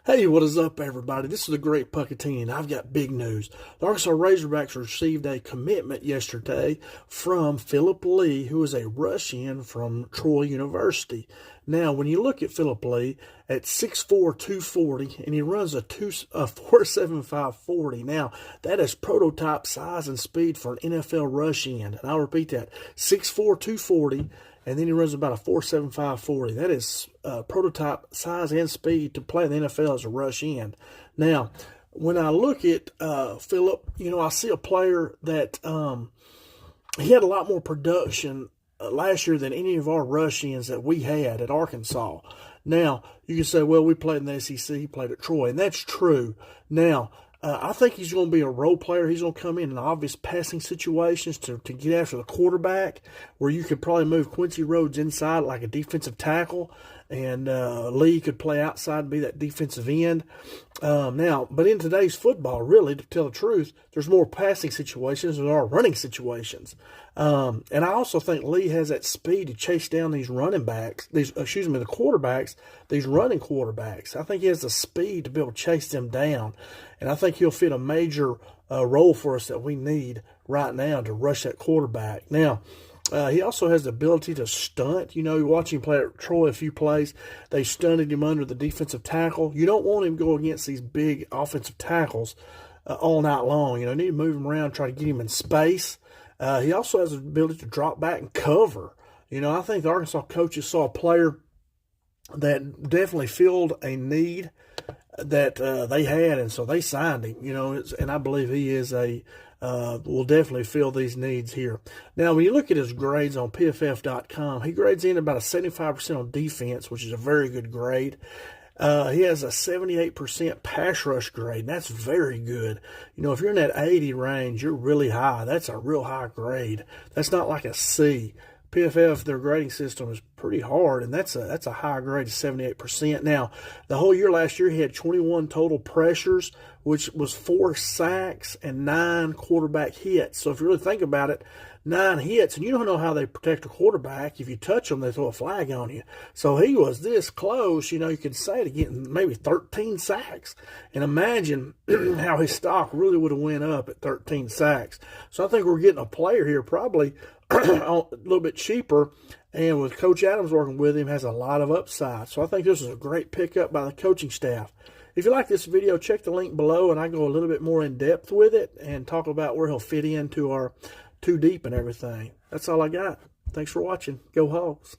Hey, what is up, everybody? This is the Great Puckatini, and I've got big news. The Arkansas Razorbacks received a commitment yesterday from Phillip Lee, who is a rush-in from Troy University. Now, when you look at Phillip Lee at 6'4", 240, and he runs a 4.75 40. Now, that is prototype size and speed for an NFL rush-in. And I'll repeat that, 6'4", 240. And then he runs about a 4.75 40. That is prototype size and speed to play in the NFL as a rush in. Now, when I look at Phillip, I see a player that he had a lot more production last year than any of our rush ins that we had at Arkansas. Now, you can say, well, we played in the SEC, he played at Troy, and that's true. Now, I think he's going to be a role player. He's going to come in obvious passing situations to get after the quarterback, where you could probably move Quincy Rhodes inside like a defensive tackle, and Lee could play outside and be that defensive end. But in today's football, really, to tell the truth, there's more passing situations than there are running situations. And I also think Lee has that speed to chase down these running backs, the quarterbacks, these running quarterbacks. I think he has the speed to be able to chase them down. And I think he'll fit a major role for us that we need right now to rush that quarterback. Now, he also has the ability to stunt. You watch him play at Troy a few plays. They stunted him under the defensive tackle. You don't want him to go against these big offensive tackles all night long. You need to move him around, try to get him in space. He also has the ability to drop back and cover. I think the Arkansas coaches saw a player that definitely filled a need that they had, and so they signed him. And I believe he is will definitely fill these needs here. Now, when you look at his grades on PFF.com, he grades in about a 75% on defense, which is a very good grade. He has a 78% pass rush grade, and that's very good. If you're in that 80 range, you're really high. That's a real high grade. That's not like a C. PFF, their grading system is pretty hard, and that's a high grade of 78%. Now, the whole year last year, he had 21 total pressures, which was 4 sacks and 9 quarterback hits. So if you really think about it, 9 hits, and you don't know how they protect a quarterback. If you touch them, they throw a flag on you. So he was this close, you could say, to getting maybe 13 sacks. And imagine how his stock really would have went up at 13 sacks. So I think we're getting a player here probably a little bit cheaper, and with Coach Adams working with him, has a lot of upside. So I think this is a great pickup by the coaching staff. If you like this video, check the link below, and I go a little bit more in depth with it and talk about where he'll fit into our 2 deep and everything. That's all I got. Thanks for watching. Go Hogs.